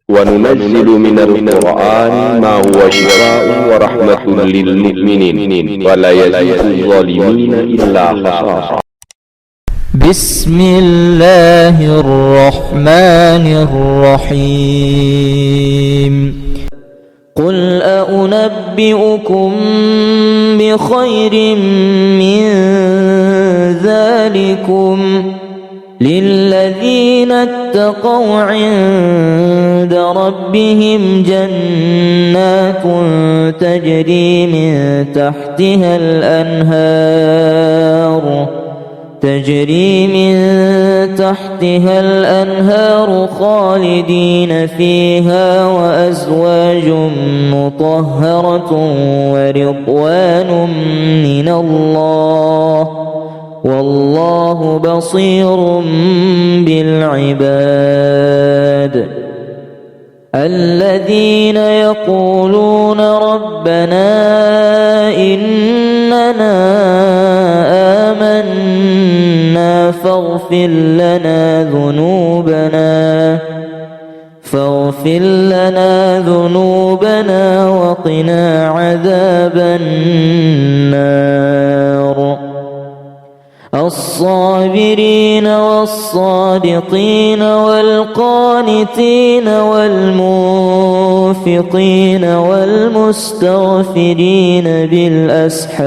وننزل من القرآن ما هو شفاء ورحمة للمؤمنين ولا يزيد الظالمين إلا خسارا. بسم الله الرحمن الرحيم. قل أنبئكم بخير من ذلكم للذين اتقوا عند ربهم جنات تجري من تحتها الأنهار خالدين فيها وأزواج مطهرة ورضوان من الله والله بصير بالعباد. الذين يقولون ربنا إننا آمنا فاغفر لنا ذنوبنا وقنا عذاب النار. الصابرين والصادقين والقانتين والمنفقين والمستغفرين بالأسحار.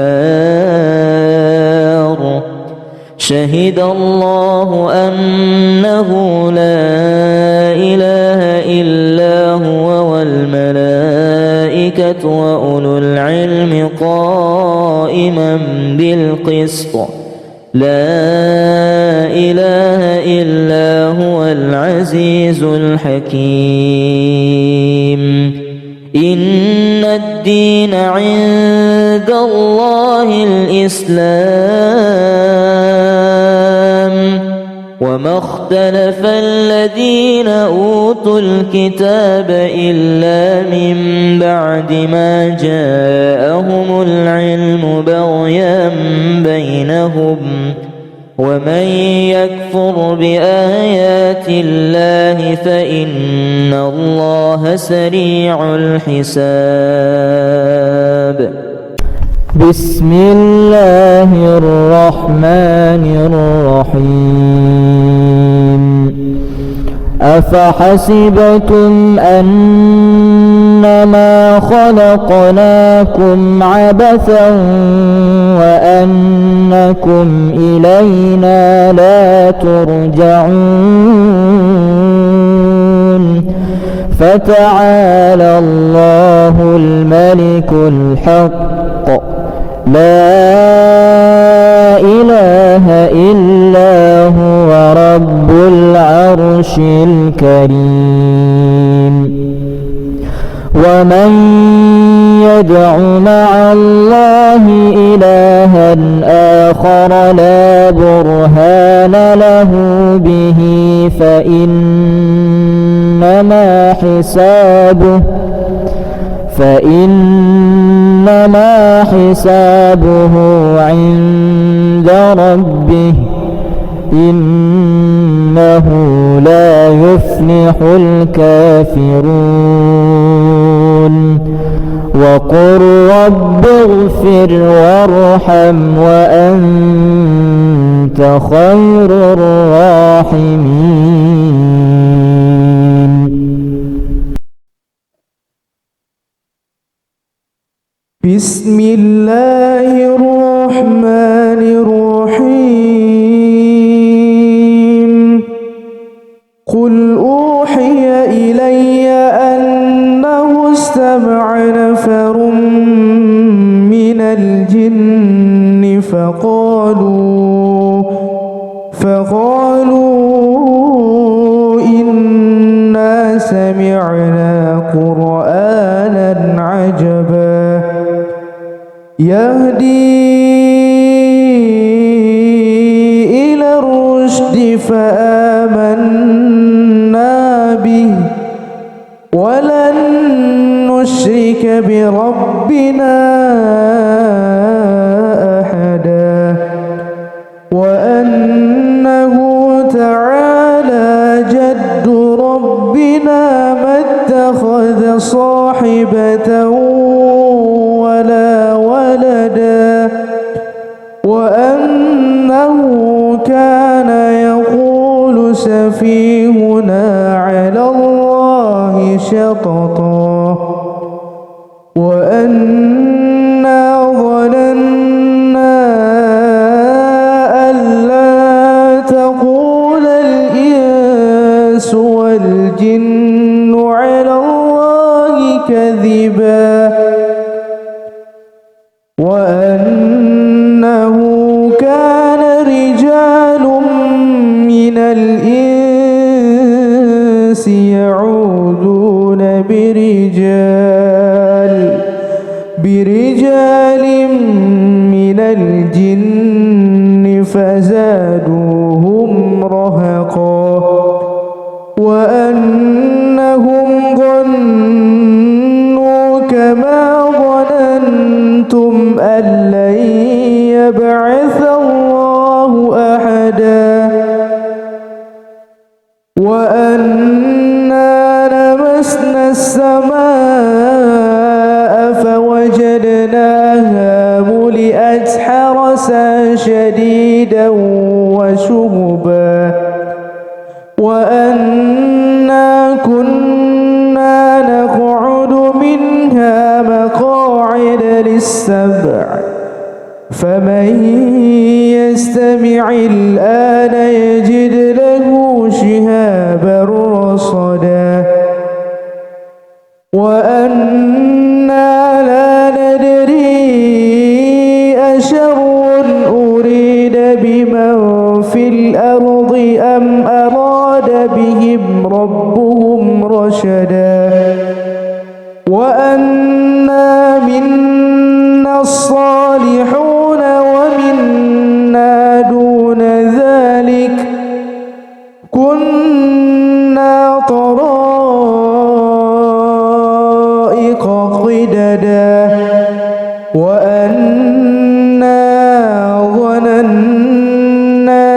شهد الله أنه لا إله إلا هو والملائكة وأولو العلم قائما بالقسط. لا إله إلا هو العزيز الحكيم. إن الدين عند الله الإسلام وما اختلف الذين أوتوا الكتاب إلا من بعد ما جاءهم العلم بغيا بينهم ومن يكفر بآيات الله فإن الله سريع الحساب. بسم الله الرحمن الرحيم. أفحسبتم أنما خلقناكم عبثا وأنكم إلينا لا ترجعون. فتعالى الله الملك الحق لا إله إلا هو رب العرش الكريم. ومن يدع مع الله إلها آخر لا برهان له به فإنما حسابه عند ربه إنه لا يفلح الكافرون. وقل رب اغفر وارحم وأنت خير الراحمين. بسم الله الرحمن الرحيم. قل أوحي إلي أنه استمع نفر من الجن فقالوا إنا سمعنا قرآنا عجبا يهدي إلى الرشد فآمنا به ولن نشرك بربنا أحدا وأنه تعالى جد ربنا ما اتخذ صاحبة ولا ولدا وأنه كان يقول سفيهنا على الله شططا وأنا ظننا أن لا تقول الإنس والجن على الله كذبا وأنه كان رجال من الإنس يعوذون برجال من الجن فزادوهم رهقا وأنهم ظنوا كما ظننتم أن لن يبعث الله أحدا وأنا لمسنا السماء فوجدناها ملئت حرسا شديدا وشهبا وأنا كنا نقعد منها مقاعد للسمع فمن يستمع الآن يجد له شهابا رصدا وأنا لا ندري أشر أريد بمن في الأرض أم أراد بهم ربهم رشدا وأنا منا الصالحون ومنا دون ذلك كنا طرائق قددا وأنا ظننا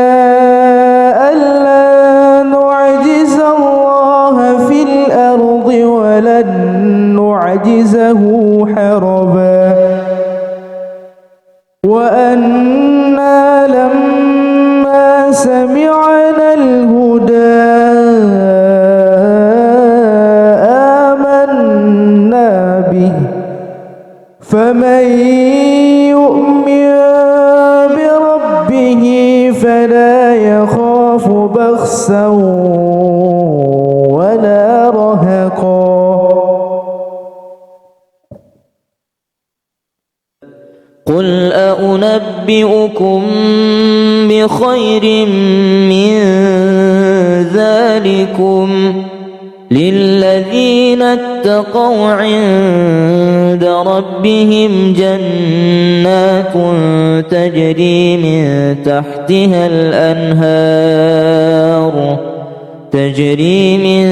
أن لا نعجز الله في الأرض ولن نعجزه حربا وأنا لما سمعنا الهدى آمنا به فمن يؤمن بربه فلا يخاف بخسا ولا رهقا. قل أنبئكم بخير من ذلكم للذين اتقوا عند ربهم جنات تجري من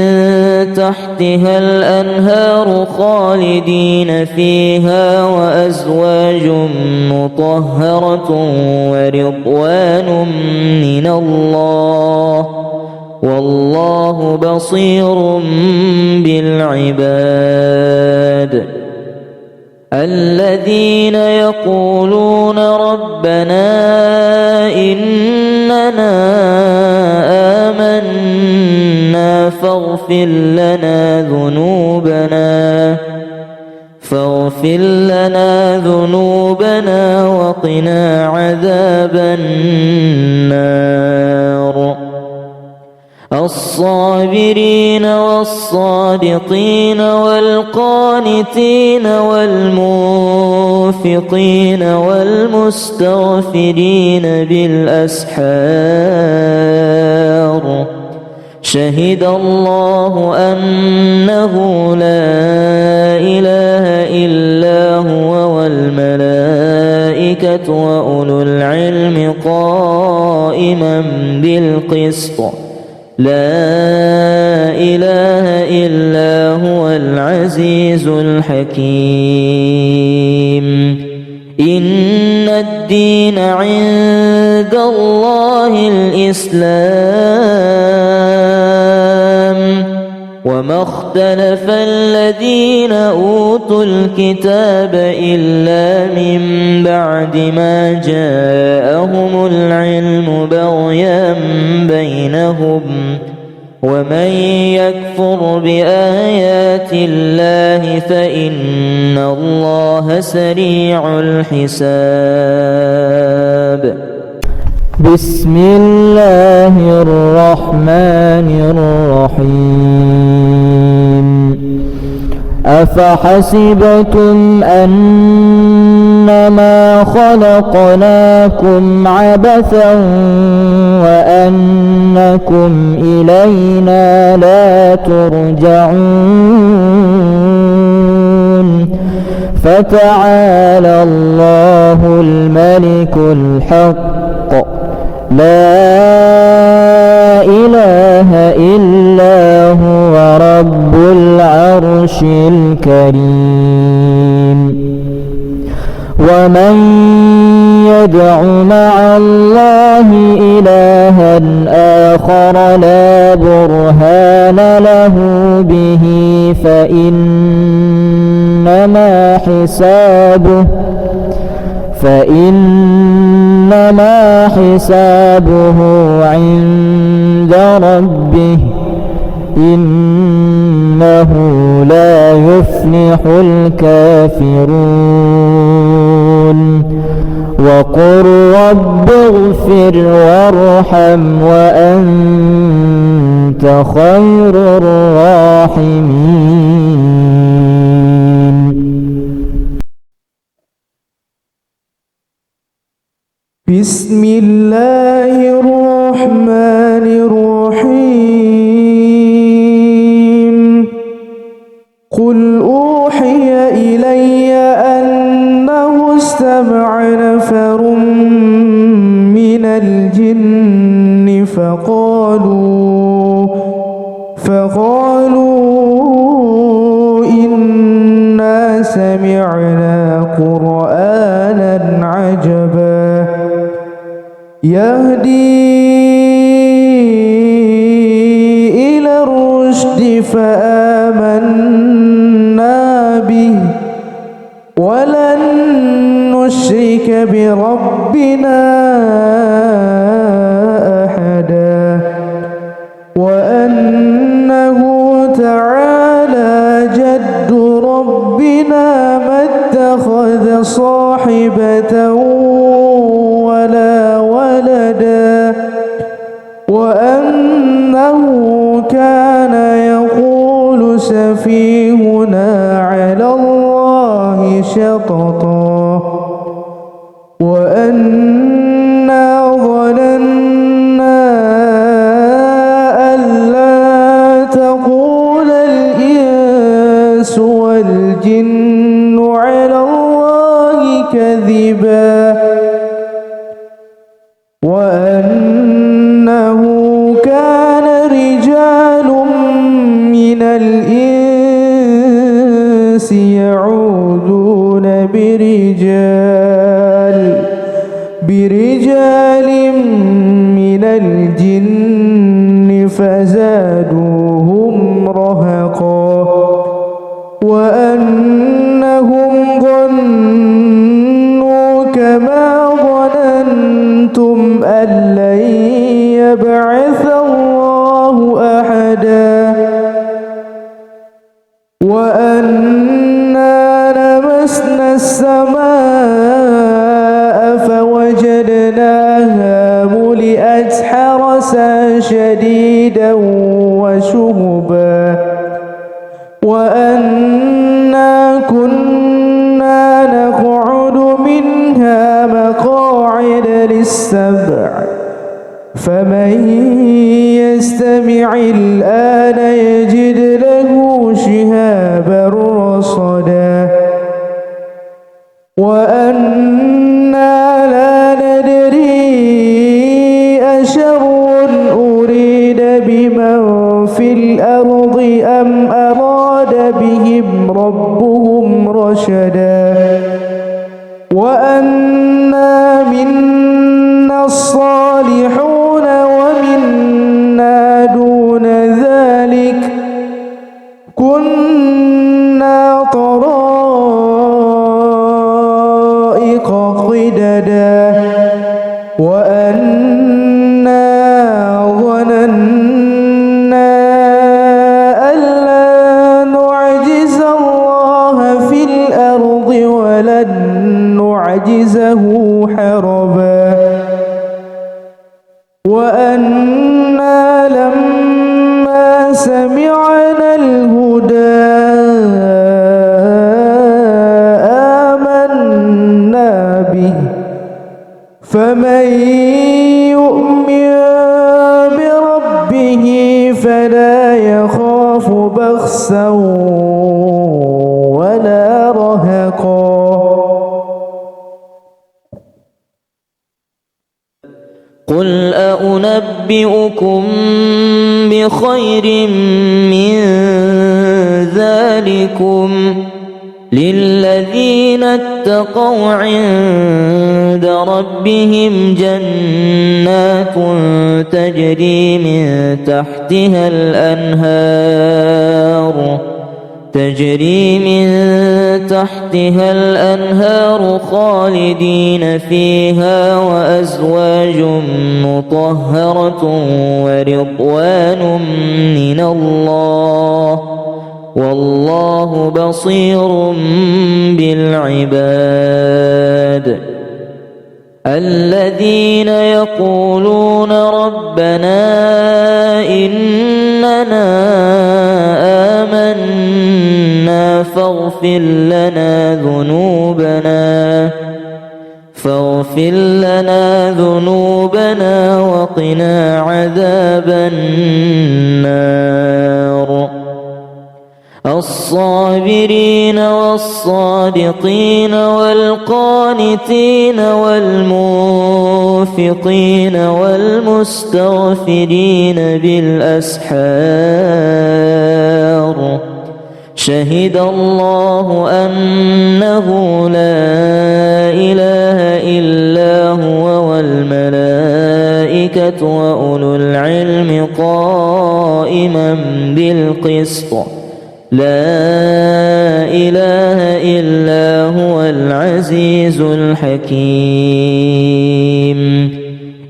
تحتها الأنهار خالدين فيها وأزواج مطهرة ورضوان من الله والله بصير بالعباد. الذين يقولون ربنا إننا آمنا فاغفر لنا ذنوبنا وقنا عذاب النار. الصابرين والصادقين والقانتين والمنفقين والمستغفرين بالأسحار شهد الله أنه لا إله إلا هو والملائكة وأولو العلم قائما بالقسط لا إله إلا هو العزيز الحكيم. إن الدين عند الله الإسلام وما اختلف الذين أوتوا الكتاب إلا من بعد ما جاءهم العلم بغيا بينهم ومن يكفر بآيات الله فإن الله سريع الحساب. بسم الله الرحمن الرحيم. أفحسبتم أنما خلقناكم عبثا وأنكم إلينا لا ترجعون فتعالى الله الملك الحق لا إله إلا هو رب العرش الكريم. ومن يدع مع الله إلها آخر لا برهان له به فإنما حسابه عند ربه إنه لا يفلح الكافرون. وقل رب اغفر وارحم وأنت خير الراحمين. بسم الله الرحمن الرحيم. قل أوحي إلي أنه استمع نفر من الجن فقالوا إنا سمعنا قرآنا عجبا يهدي إلى الرشد فآمنا به ولن نشرك بربنا أحدا وأنه تعالى جد ربنا ما اتخذ صاحبة ولا ولدا وأنه كان يقول سفيهنا على الله شططا وأنا ظننا أن لا تقول الإنس والجن على الله كذبا وأنه كان رجال من الإنس يعوذون برجال من الجن فزادوهم رهقا وأنهم ظنوا كما ظننتم أن لن يبعث الله أحدا وأنا لمسنا السماء فوجدناها ملئت حرسا شديدا وشهبا وأنا كنا نقعد منها مقاعد للسمع فمن يستمع الآن يجد له شهابا رصدا وأنا لا ندري أشر أريد بمن في الأرض أم أراد بهم ربهم رشدا وأنا منا الصالحون ومنا دون ذلك كنا طرائق قددا وأنا ظننا أن لا نعجز الله في الأرض ولن نعجزه حربا وأنا لما سمعنا الهدى آمنا به فمن يؤمن بربه فلا يخاف بخسا ولا رهقا. قل أنبئكم بخير من ذلكم للذين اتقوا عند ربهم جنات تجري من تحتها الأنهار خالدين فيها وأزواج مطهرة ورضوان من الله والله بصير بالعباد. الذين يقولون ربنا إننا آمنا فاغفر لنا ذنوبنا وقنا عذاب النار. الصابرين والصادقين والقانتين والمنفقين والمستغفرين بالأسحار شهد الله أنه لا إله إلا هو والملائكة وأولو العلم قائما بالقسط لا إله إلا هو العزيز الحكيم.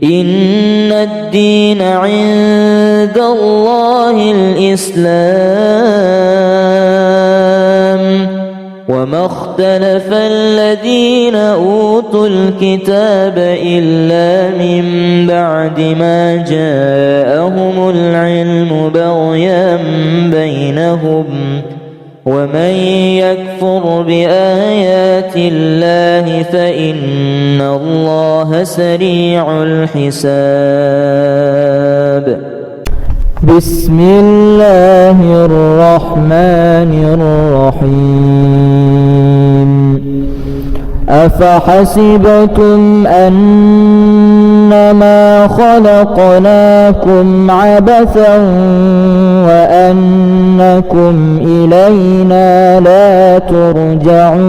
إن الدين عند الله الإسلام وما اختلف الذين أوتوا الكتاب إلا من بعد ما جاءهم العلم بغيا بينهم ومن يكفر بآيات الله فإن الله سريع الحساب. بسم الله الرحمن الرحيم. أفحسبتم أنما خلقناكم عبثا وأنكم إلينا لا ترجعون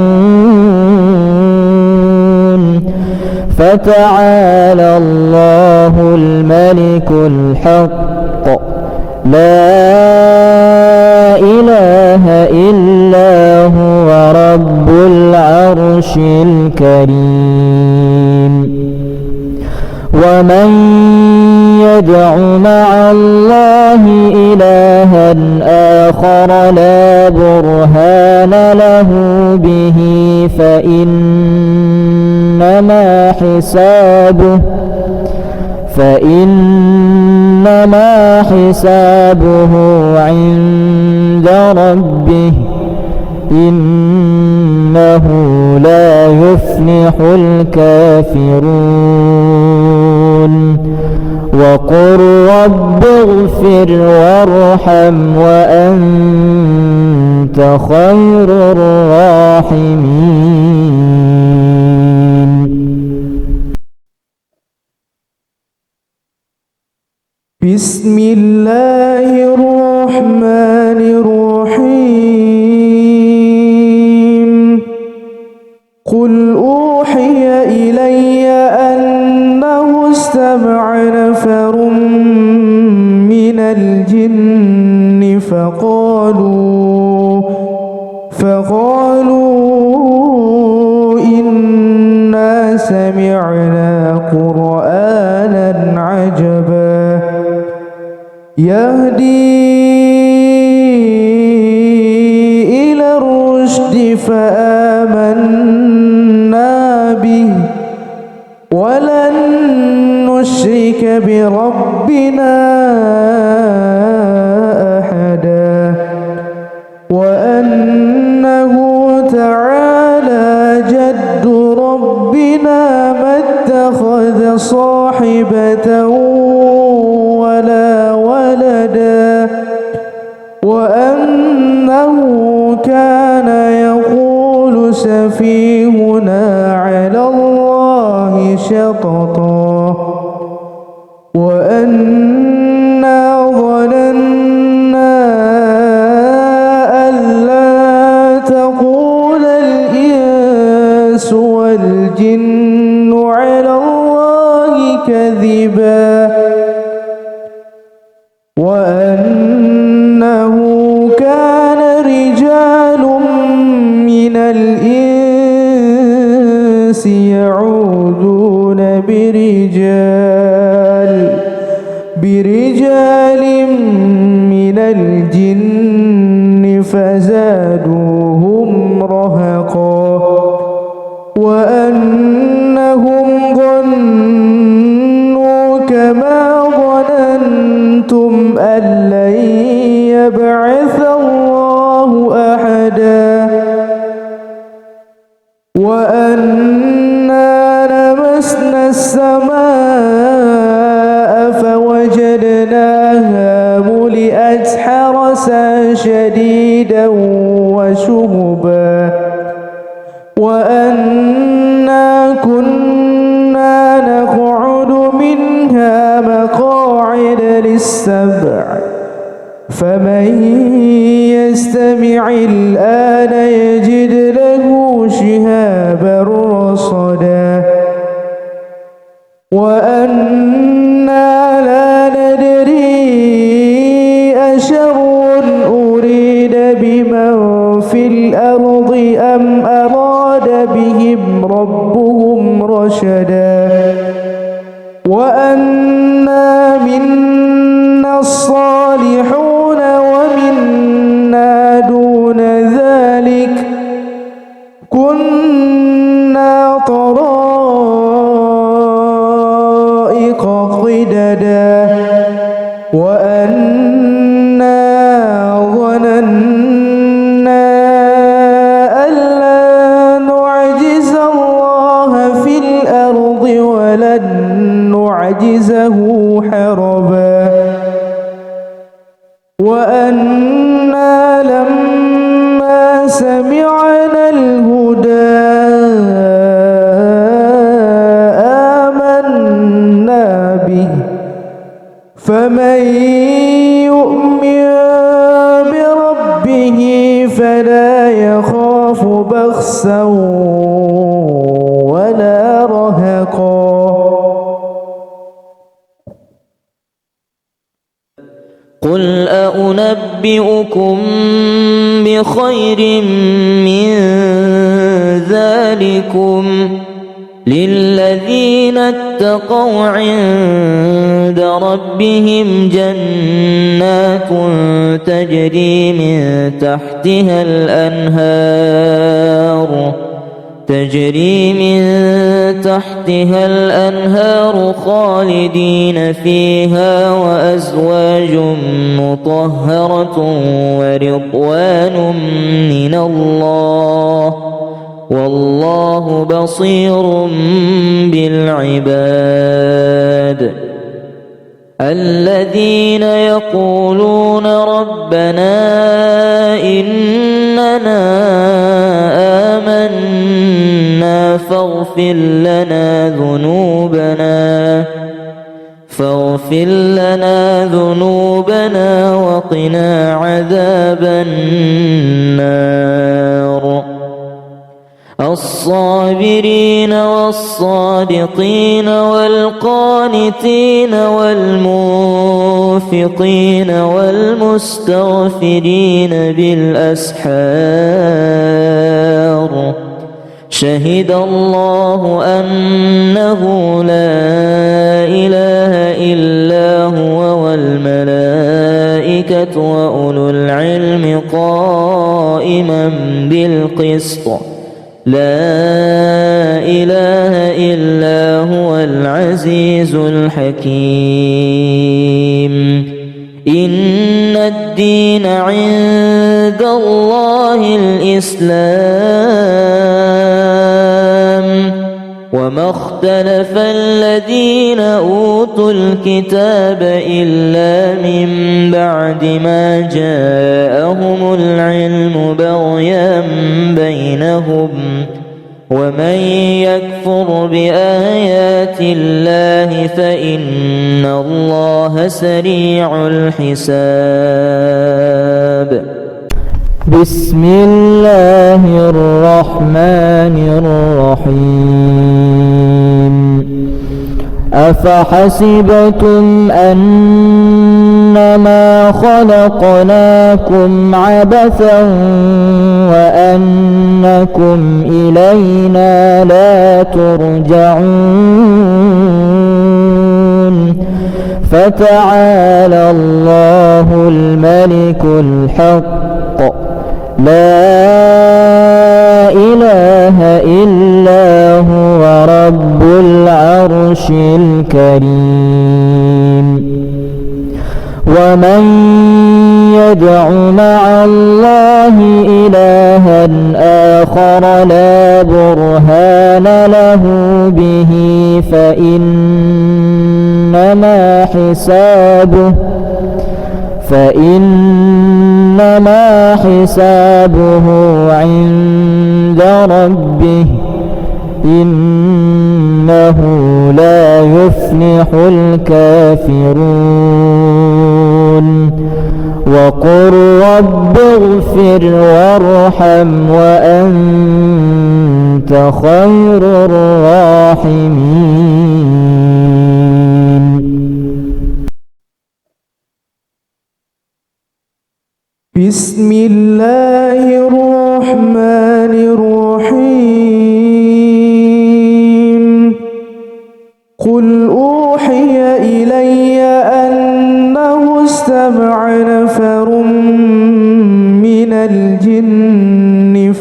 فتعالى الله الملك الحق لا إله إلا هو رب العرش الكريم. ومن يدع مع الله إلها آخر لا برهان له به فإنما حسابه عند ربه إنه لا يفلح الكافرون. وقل رب اغفر وارحم وأنت خير الراحمين. بسم الله الرحمن الرحيم. قل أوحي إلي أنه استمع نفر من الجن فقالوا فقالوا إنا سمعنا قرآنا عجبا يهدي إلى الرشد فآمنا به ولن نشرك بربنا أحدا وأنه تعالى جد ربنا ما اتخذ صاحبة ولا ولدا وأنه كان يقول سفيهنا على الله شططا وأنا ظننا أن لا تقول الإنس والجن على الله كذبا وأنه كان رجال من الإنس يعوذون برجال من الجن فزادوهم رهقا وأنهم ظنوا كما ظننتم أن لن يبعث الله أحدا وأنا لمسنا السماء فوجدناها ملئت حرسا شديدا وشهبا وأنا كنا نقعد منها مقاعد للسمع فمن يستمع الآن يجد له شهابا رصدا وأنا لا ندري أشر أريد بمن في الأرض أم أراد بهم ربهم رشدا وأنا منا الصالحون ومنا دون ذلك كنا طرائق قددا وأنا ظننا أن لا نعجز الله في الأرض ولن نعجزه حربا وأنا لما سمعنا الهدى آمنا به فمن يؤمن بربه فلا يخاف بخسا ولا رهقا. قل أنبئكم بخير من ذلكم للذين اتقوا عند ربهم جنات تجري من تحتها الأنهار خالدين فيها وأزواج مطهرة ورضوان من الله والله بصير بالعباد. الذين يقولون ربنا إننا آمنا فاغفر لنا ذنوبنا وقنا عذاب النار. الصابرين والصادقين والقانتين والمنفقين والمستغفرين بالأسحار شهد الله أنه لا إله إلا هو والملائكة وأولو العلم قائما بالقسط لا إله إلا هو العزيز الحكيم إن الدين عند الله الإسلام وما اختلف الذين أوتوا الكتاب إلا من بعد ما جاءهم العلم بغيا بينهم ومن يكفر بآيات الله فإن الله سريع الحساب. بسم الله الرحمن الرحيم. أفحسبتم أنما خلقناكم عبثا وأنكم إلينا لا ترجعون فتعالى الله الملك الحق لا إله إلا هو رب العرش الكريم. ومن يدع مع الله إلها آخر لا برهان له به فإنما حسابه عند ربه إنه لا يفلح الكافرون. وقل رب اغفر وارحم وأنت خير الراحمين. بسم الله الرحمن الرحيم. قل أوحي إلي أنه استمع نفر من الجن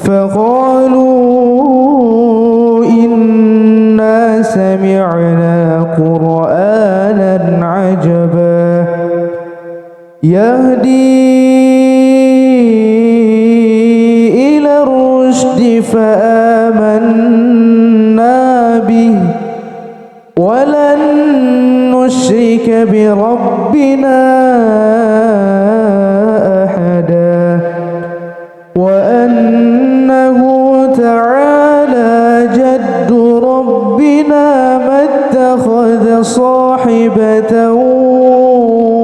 فقالوا إنا سمعنا قرآنا عجبا يهدي إلى الرشد فآمنا به ولن نشرك بربنا أحدا وأنه تعالى جد ربنا ما اتخذ صاحبة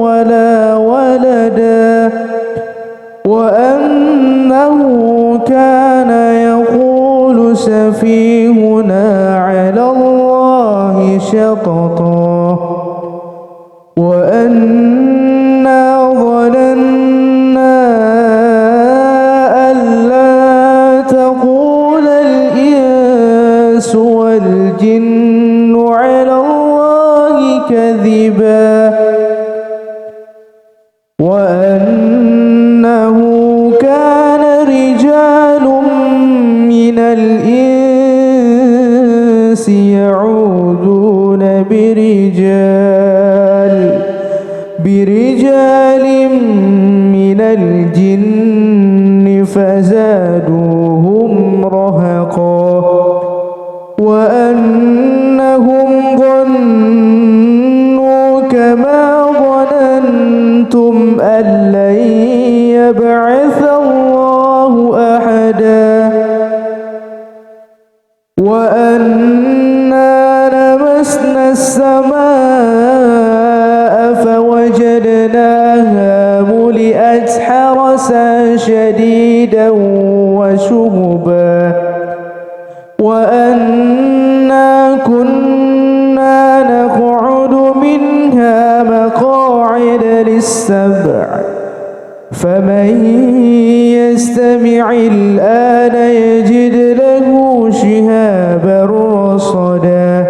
ولا ولدا وأنه كان يقول سفيهنا على الله شططا وأنا ظننا أن لا تقول الإنس والجن على الله كذبا وأنه كان رجال من الإنس يعوذون برجال من الجن فزادوهم رهقا وأنهم ظنوا كما ظننتم أن لن يبعث الله أحدا وأنا لمسنا السماء فوجدناها ملئت فأتبئت حرسا شديدا وشهبا وأنا كنا نقعد منها مقاعد للسمع فمن يستمع الآن يجد له شهابا رصدا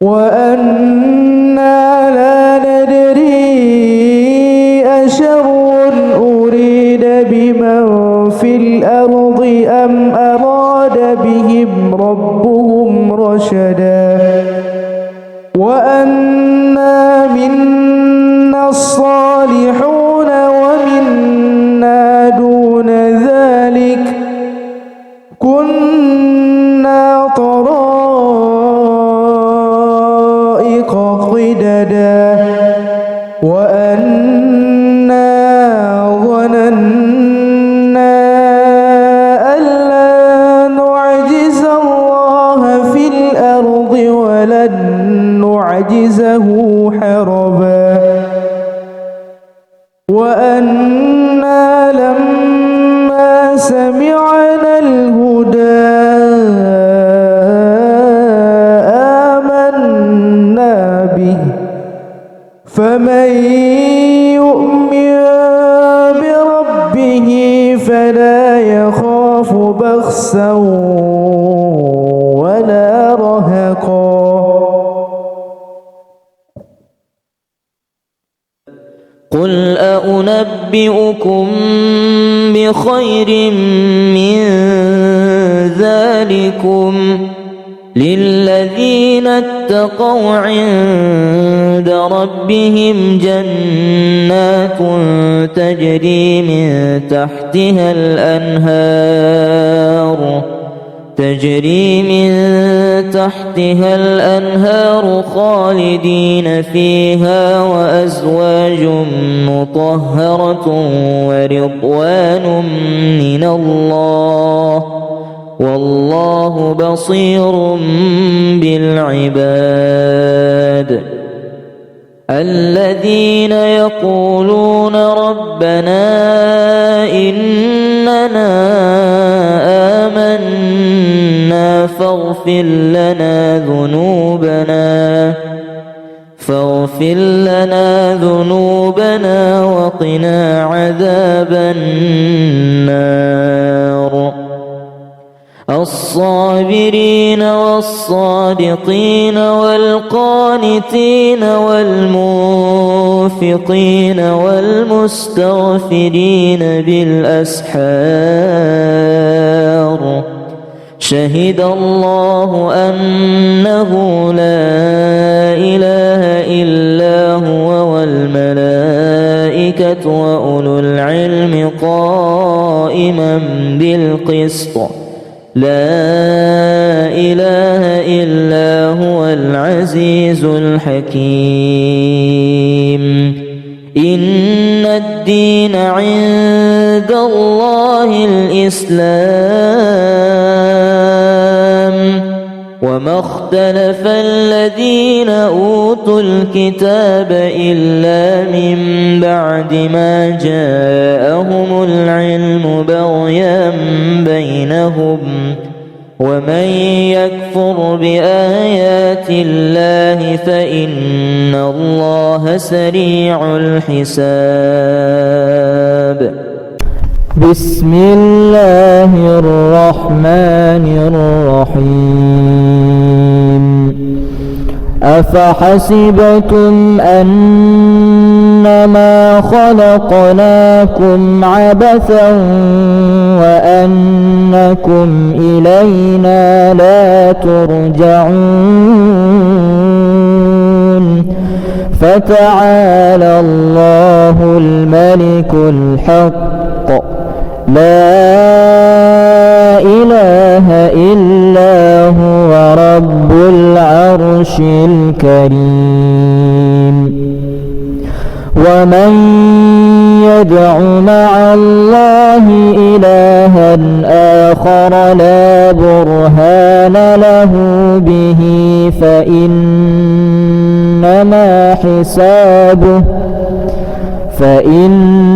وأنا لا ندري أشر أريد بمن في الأرض أم أراد بهم ربهم رشدا وأنا منا الصالحون ومنا دون ذلك كنا طرائق قددا وأنا ظننا أن لا نعجز الله في الأرض ولن نعجزه حربا وأنا لما سمعنا الهدى آمنا به فمن يؤمن بربه فلا يخاف بخسا ولا رهقا. قل أنبئكم بخير من ذلكم للذين اتقوا عند ربهم جنات تجري من تحتها الأنهار خالدين فيها وأزواج مطهرة ورضوان من الله والله بصير بالعباد. الذين يقولون ربنا إننا آمنا فاغفر لنا ذنوبنا وقنا عذاب النار. الصابرين والصادقين والقانتين والمنفقين والمستغفرين بالأسحار شهد الله أنه لا إله إلا هو والملائكة وأولو العلم قائما بالقسط لا إله إلا هو العزيز الحكيم. إن الدين عند الله الإسلام وما اختلف الذين أوتوا الكتاب إلا من بعد ما جاءهم العلم بغيا بينهم ومن يكفر بآيات الله فإن الله سريع الحساب. بسم الله الرحمن الرحيم. أفحسبتم أنما خلقناكم عبثا وأنكم إلينا لا ترجعون فتعالى الله الملك الحق لا إله إلا هو رب العرش الكريم. ومن يدع مع الله إلها آخر لا برهان له به فإنما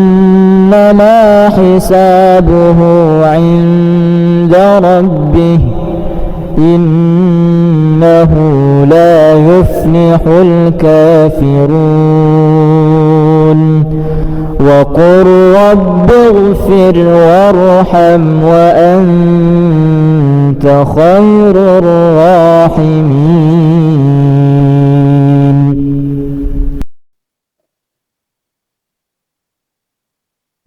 حسابه عند ربه إنه لا يفلح الكافرون وقل رب اغفر وارحم وأنت خير الراحمين.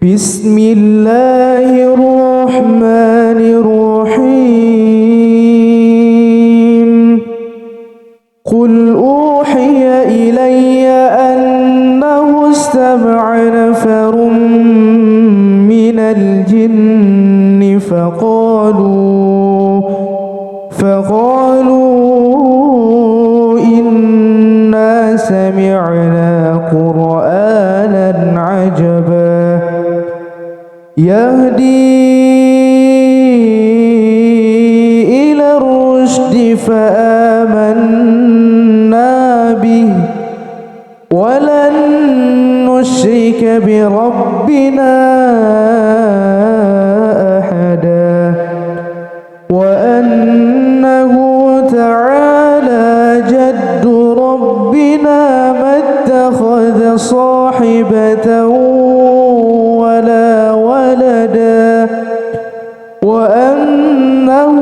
بسم الله الرحمن الرحيم. قل أوحي إلي أنه استمع نفر من الجن فقالوا إنا سمعنا قرآنا عجبا يهدي إلى الرشد فآمنا به ولن نشرك بربنا أحدا وأنه تعالى جد ربنا ما اتخذ صاحبة ولا ولدا وأنه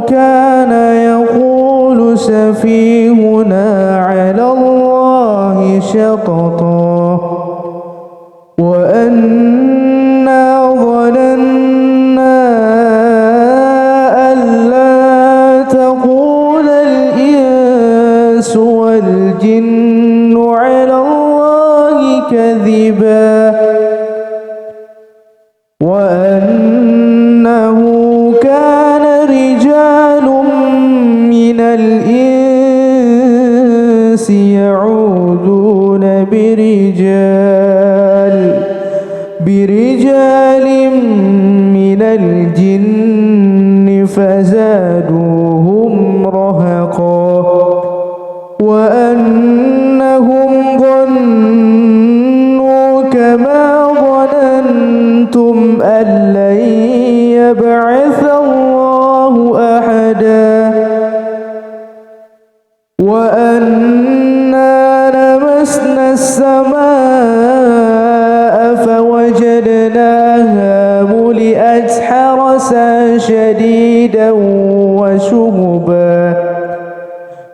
كان يقول سفيهنا على الله شططا وأنا ظننا أن لا تقول الإنس والجن على الله كذبا وأنه كان رجال من الإنس يعوذون برجال من الجن فزادوهم رهقا وأنهم ظنوا كما ظننتم أن لن يبعث الله أحدا وأنا لمسنا السماء فوجدناها ملئت حرسا شديدا وشهبا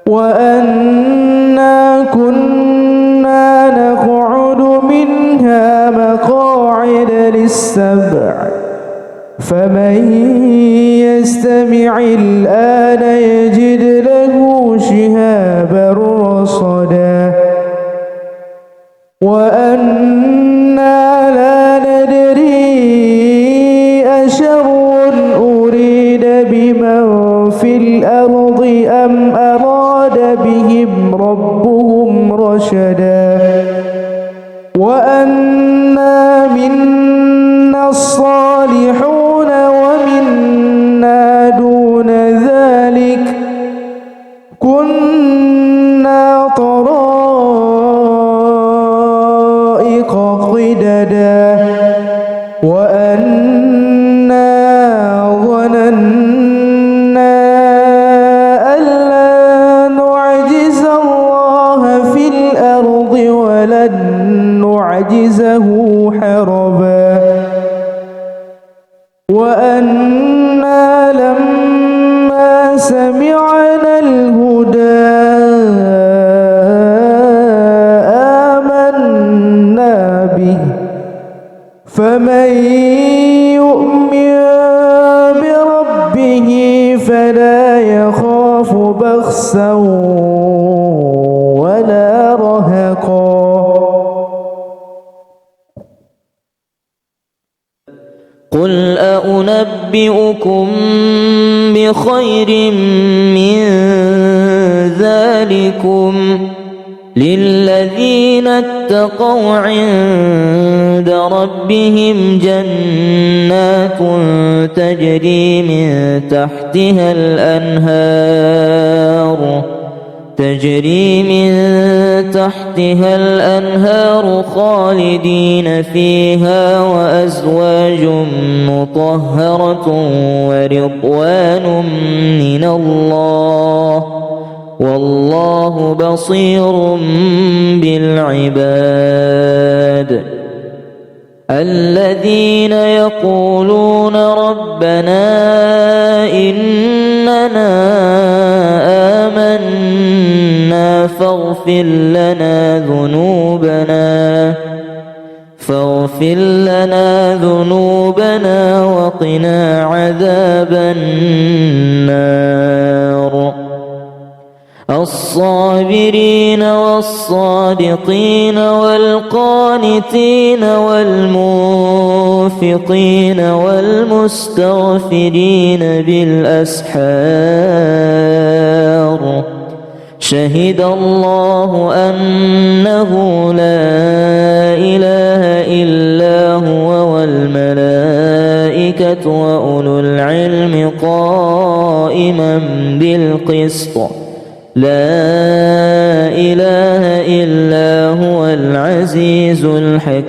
وأنا كنا نقعد منها مقاعد للسمع فمن يستمع الآن يجد له شهابا رصدا وأنا لا ندري أشر أريد بمن في الأرض أم أراد بهم ربهم رشدا وأنا منا الصالحون ومنا دون ذلك كنا طرائق قددا وأنا ظننا أن لا نعجز الله في الأرض ولن نعجزه حربا وأنا لما سمعنا الهدى آمنا به فمن يؤمن بربه فلا يخاف بخسا ولا رهقا. قل أنبئكم بخير من ذلكم للذين اتقوا عند ربهم جنات تجري من تحتها الأنهار تجري من تحتها الأنهار خالدين فيها وأزواج مطهرة ورضوان من الله والله بصير بالعباد الذين يقولون ربنا إننا آمنا فاغفر لنا ذنوبنا وقنا عذاب النار الصابرين والصادقين والقانتين والمنفقين والمستغفرين بالأسحار شهد الله أنه لا إله إلا هو والملائكة وأولو العلم قائما بالقسط لا إله إلا هو العزيز الحكيم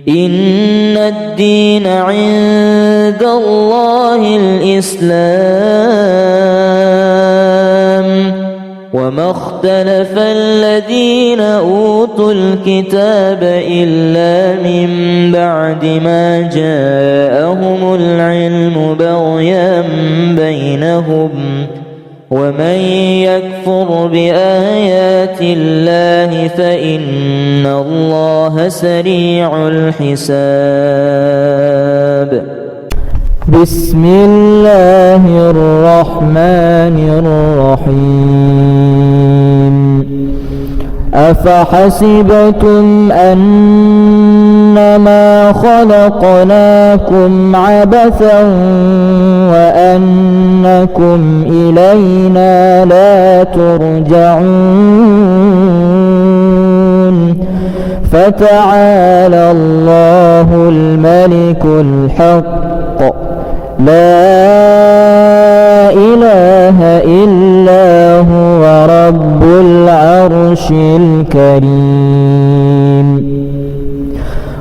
إن الدين عند الله الإسلام وما اختلف الذين أوتوا الكتاب إلا من بعد ما جاءهم العلم بغيا بينهم ومن يكفر بآيات الله فإن الله سريع الحساب بسم الله الرحمن الرحيم أفحسبتم أنما خلقناكم عبثا وأنكم إلينا لا ترجعون فتعالى الله الملك الحق لا إله إلا هو رب العرش الكريم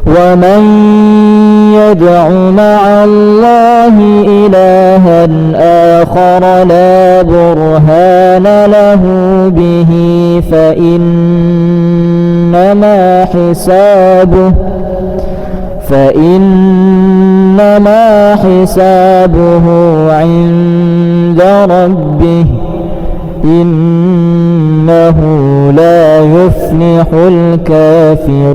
ومن يدع مع الله إلها آخر لا برهان له به فإنما حسابه عند ربه إنه لا يفلح الكافرون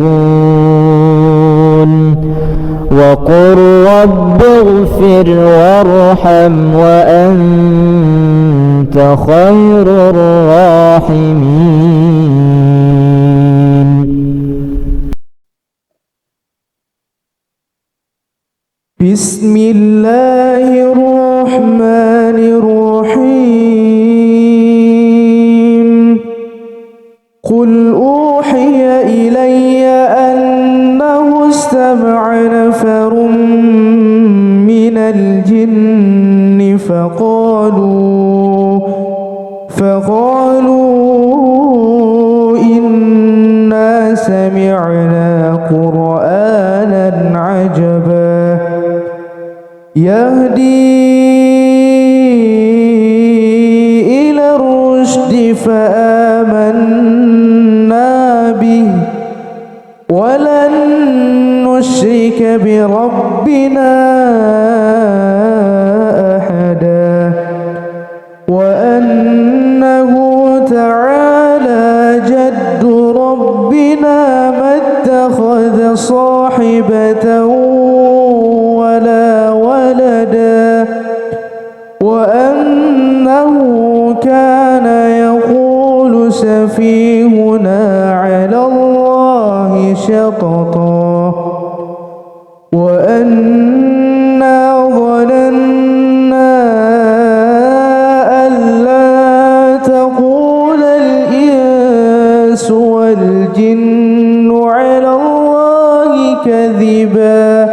وقل رب اغفر وارحم وأنت خير الراحمين. بسم الله الرحمن الرحيم قل أوحي إلي أنه استمع نفر من الجن فقالوا إنا سمعنا قرآنا عجبا يهدي إلى الرشد فآمنا به ولن نشرك بربنا أحدا وأنه تعالى جد ربنا ما اتخذ صاحبة ولا ولدا وأنه كان يقول سفيهنا على الله شططا وأنا ظننا أن لا تقول الإنس والجن على الله كذبا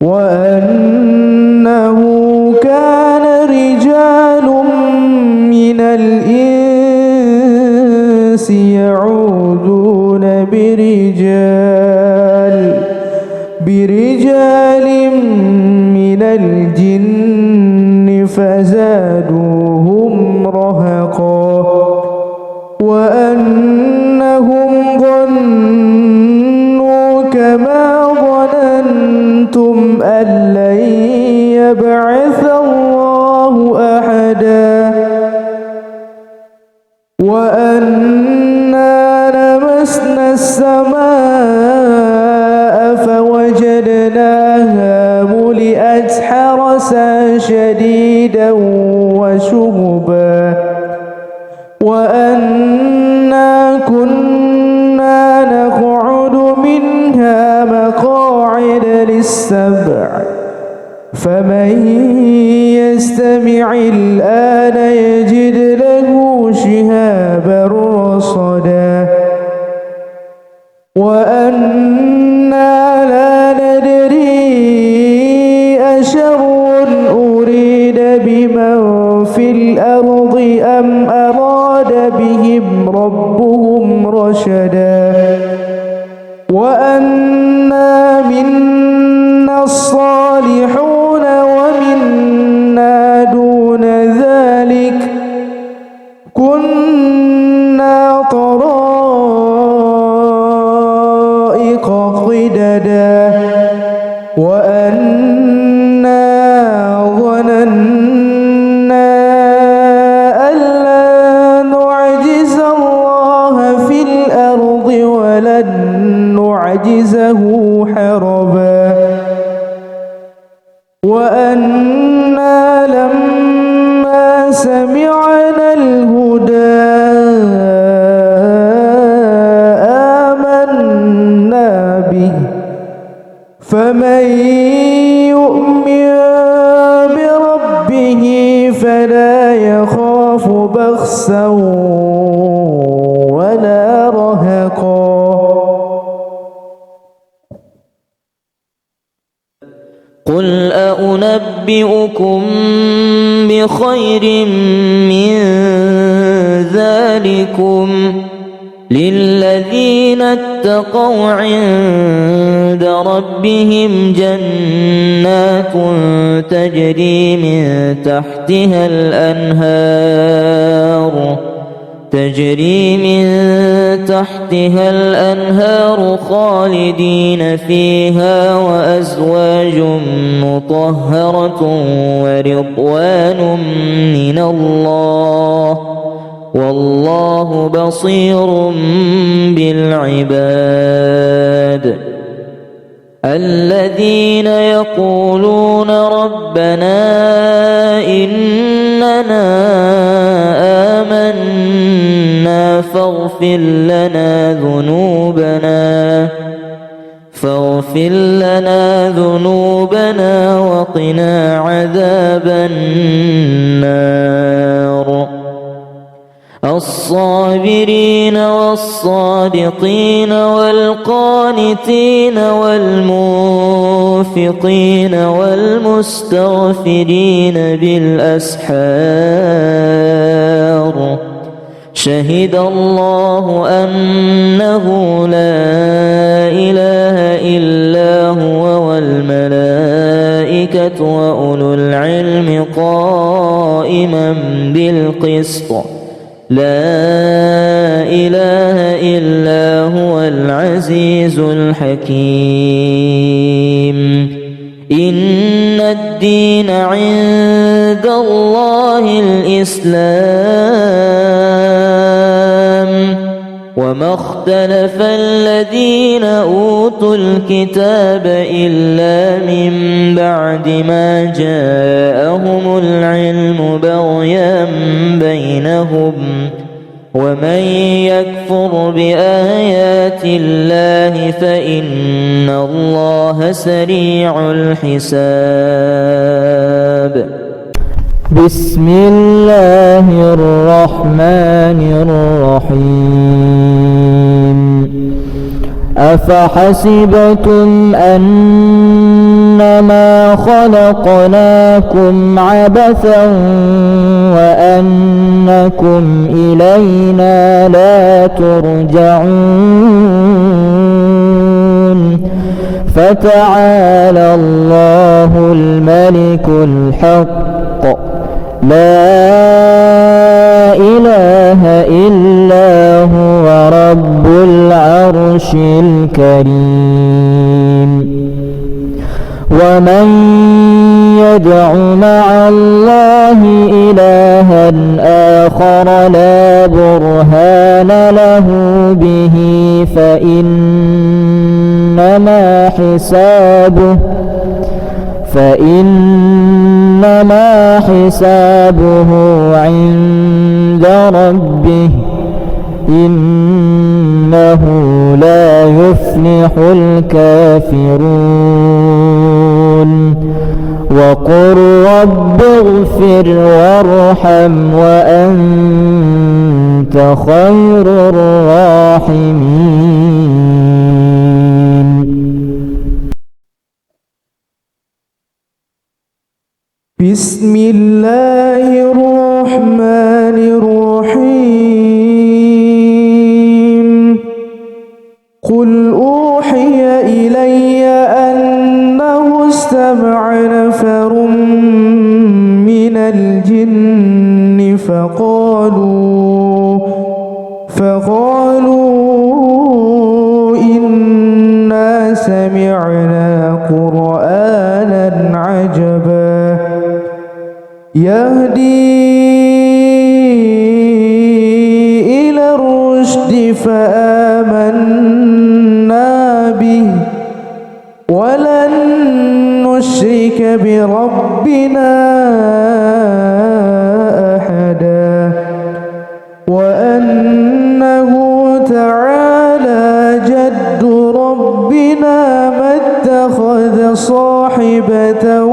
وأنه كان رجال برجال من الجن فزادوهم رهقا وأنهم ظنوا كما ظننتم أن لن يبعث الله أحدا وأنا لمسنا السماء فوجدناها ملئت حرسا شديدا وشهبا وأنا كنا نقعد منها مقاعد للسمع فمن يستمع الآن يجد له شهابا رصدا وأنا لا ندري أشر أريد بمن في الأرض أم أراد بهم ربهم رشدا وأنا منا الصالحون ومنا دون ذلك كنا طرائق قددا وأنا ظننا أن لا نعجز الله في الأرض ولن نعجزه حربا وأنا لما سمعنا الهدى آمنا به فمن يؤمن بربه فلا يخاف بخسا ولا رهقا. قل أنبئكم بخير من ذلكم للذين اتقوا عند ربهم جنات تجري من تحتها الأنهار خالدين فيها وأزواج مطهرة ورضوان من الله والله بصير بالعباد. الذين يقولون ربنا إننا آمنا فاغفر لنا ذنوبنا وقنا عذاب النار. الصابرين والصادقين والقانتين والمنفقين والمستغفرين بالأسحار. شهد الله أنه لا إله إلا هو والملائكة وأولو العلم قائما بالقسط لا إله إلا هو العزيز الحكيم. إن الدين عند الله الإسلام وما اختلف الذين أوتوا الكتاب إلا من بعد ما جاءهم العلم بغيا بينهم ومن يكفر بآيات الله فإن الله سريع الحساب. بسم الله الرحمن الرحيم. أفحسبتم أنما خلقناكم عبثا وأنكم إلينا لا ترجعون فتعالى الله الملك الحق لا إله إلا هو رب العرش الكريم ومن يدع مع الله إلها آخر لا برهان له به فإنما حسابه عند ربه إنه لا يفلح الكافرون وقل رب اغفر وارحم وأنت خير الراحمين. بسم الله الرحمن الرحيم قل أوحي إلي أنه استمع نفر من الجن فقالوا إنا سمعنا قرآنا عجبا يهدي إلى الرشد فآمنا به ولن نشرك بربنا أحدا وأنه تعالى جد ربنا ما اتخذ صاحبة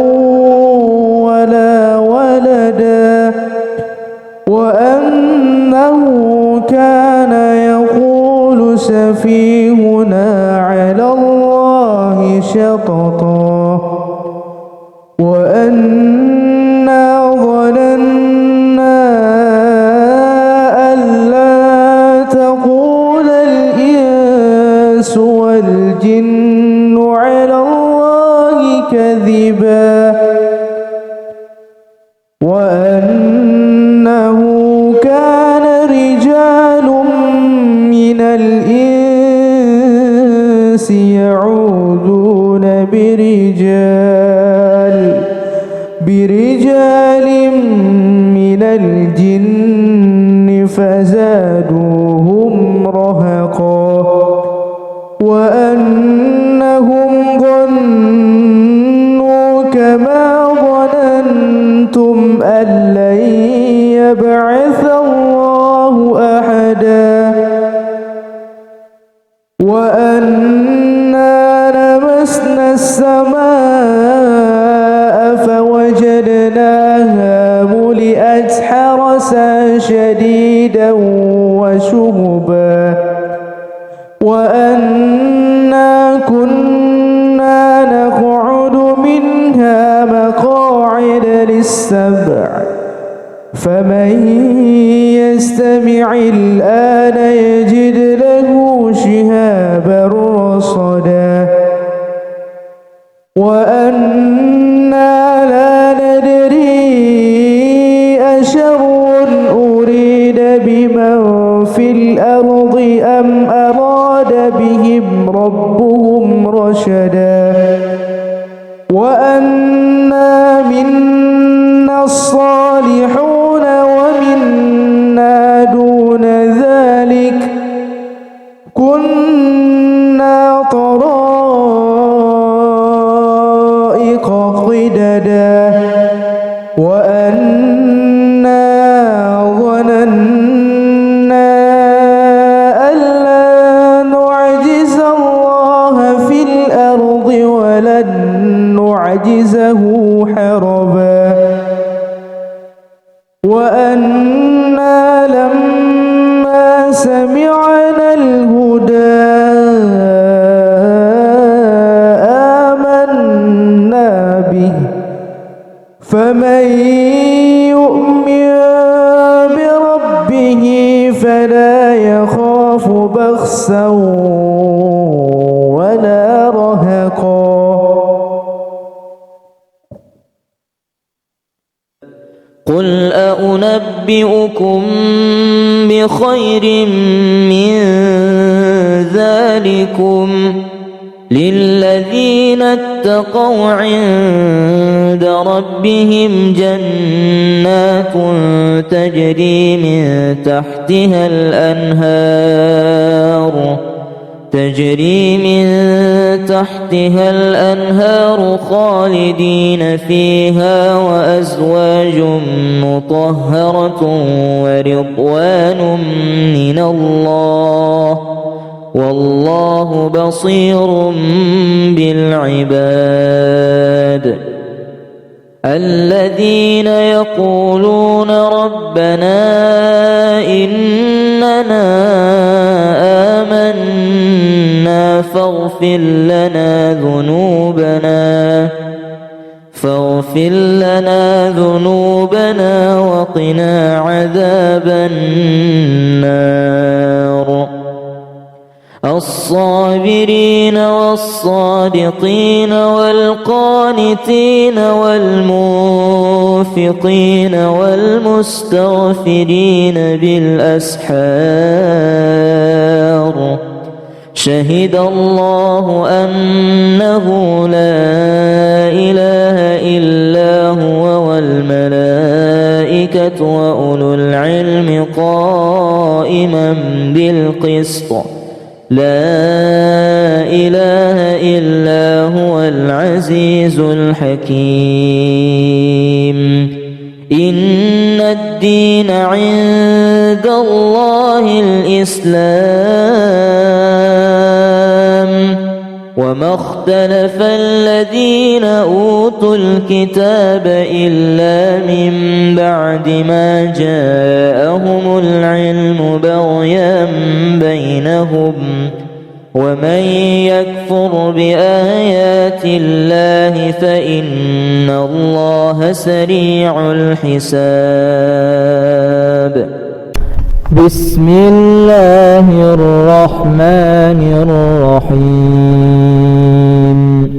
ولا ولدا وأنه كان يقول سفيهنا على الله شططا وأنا ظننا أن لا تقول الإنس والجن على الله كذبا وأنه كان رجال من الإنس يعوذون برجال من الجن فزادوهم رهقا وأنهم ظنوا كما ظننتم أن لن يبعث الله أحدا وأنا لمسنا السماء فوجدناها ملئت حرسا شديدا وشهبا وأنا كنا نقعد منها مقاعد للسمع فمن يستمع الآن يجد له شهابا رصدا وأنا لا ندري أشر أريد بمن في الأرض أم أراد بهم ربهم رشدا وأنا منا الصالحون ومنا دون ذلك كنا طرائق قددا وأنا ظننا أن لا نعجز الله في الأرض ولن نعجزه حربا وأنا لما سمعنا الهدى آمنا به فمن يؤمن بربه فلا يخاف بخسا ولا رهقا أنبئكم بخير من ذلكم للذين اتقوا عند ربهم جنات تجري من تحتها الأنهار خالدين فيها وأزواج مطهرة ورضوان من الله والله بصير بالعباد الذين يقولون ربنا إننا آمنا فاغفر لنا ذنوبنا وقنا عذاب النار الصابرين والصادقين والقانتين والمنفقين والمستغفرين بالأسحار شهد الله أنه لا إله إلا هو والملائكة وأولو العلم قائما بالقسط لا إله إلا هو العزيز الحكيم إن الدين عند الله الإسلام وما اختلف الذين أوتوا الكتاب إلا من بعد ما جاءهم العلم بغيا بينهم ومن يكفر بآيات الله فإن الله سريع الحساب بسم الله الرحمن الرحيم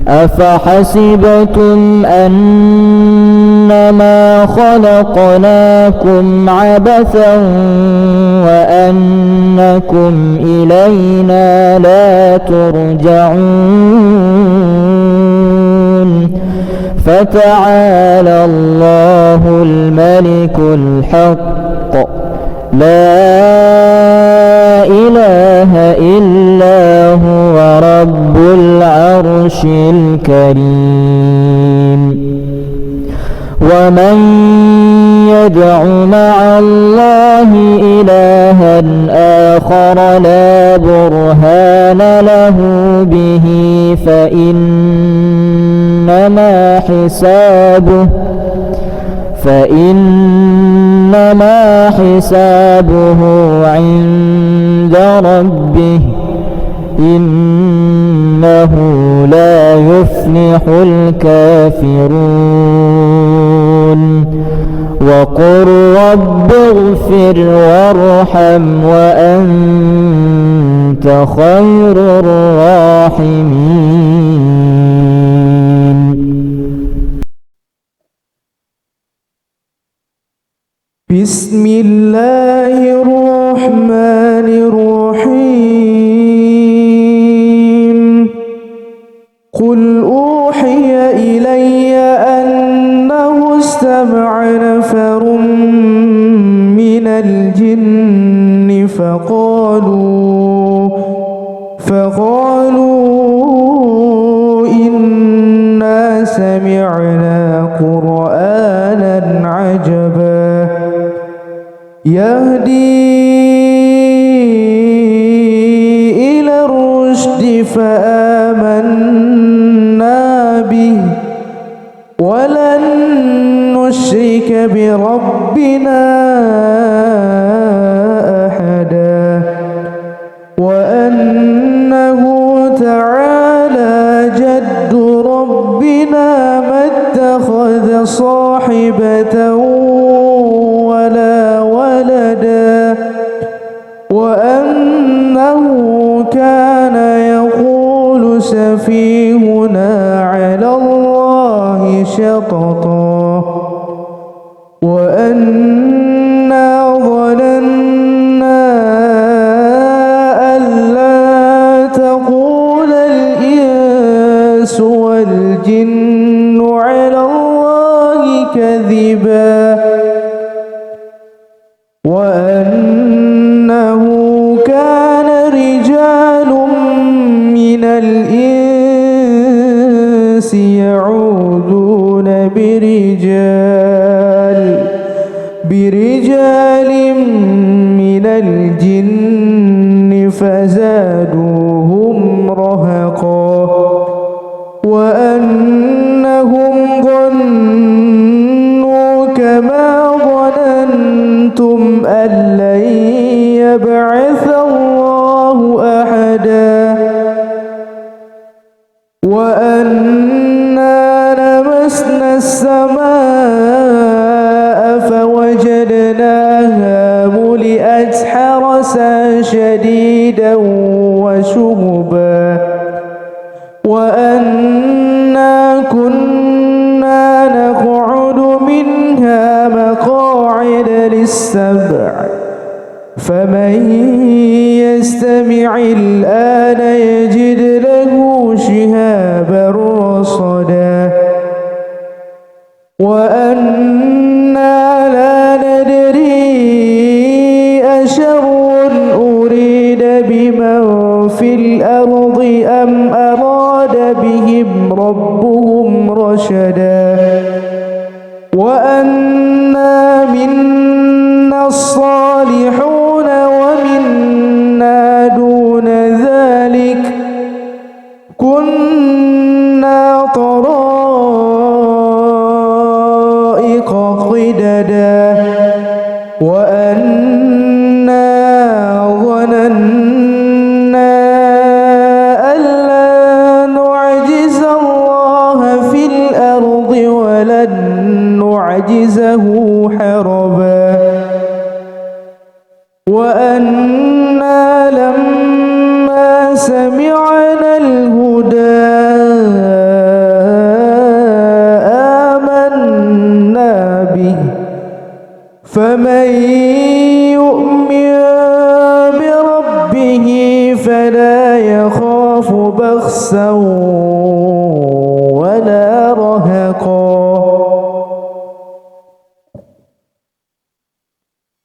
أفحسبتم أنما خلقناكم عبثا وأنكم إلينا لا ترجعون فتعالى الله الملك الحق لا إله إلا هو رب العرش الكريم ومن يدع مع الله إلها آخر لا برهان له به فإنما حسابه عند ربه إنه لا يفلح الكافرون وقل رب اغفر وارحم وأنت خير الراحمين. بسم الله الرحمن الرحيم قل أوحي إلي أنه استمع نفر من الجن فقالوا إنا سمعنا قرآنا عجبا يهدي إلى الرشد فآمنا به ولن نشرك بربنا أحدا وأنه تعالى جد ربنا ما اتخذ صاحبة ولا ولدا وأنه كان يقول سفيهنا على الله شططا فزادوهم رهقا وأنهم ظنوا كما ظننتم أن لن يبعث الله أحدا وأنا لمسنا السماء فوجدناها ملئت حرسا شديدا وشهبا وأنا كنا نقعد منها مقاعد للسمع فمن يستمع الآن يجد له شهابا رصدا وأنا لا ندري أشر أريد بمن في الأرض أم أراد بهم ربهم رشدا وأنا منا الصالحون ومنا دون ذلك كنا طرائق قددا وأنا ظننا أن لا نعجز الله في الأرض ولن نعجزه حربا وأنا لما سمعنا الهدى آمنا به فمن يؤمن بربه فلا يخاف بخسا ولا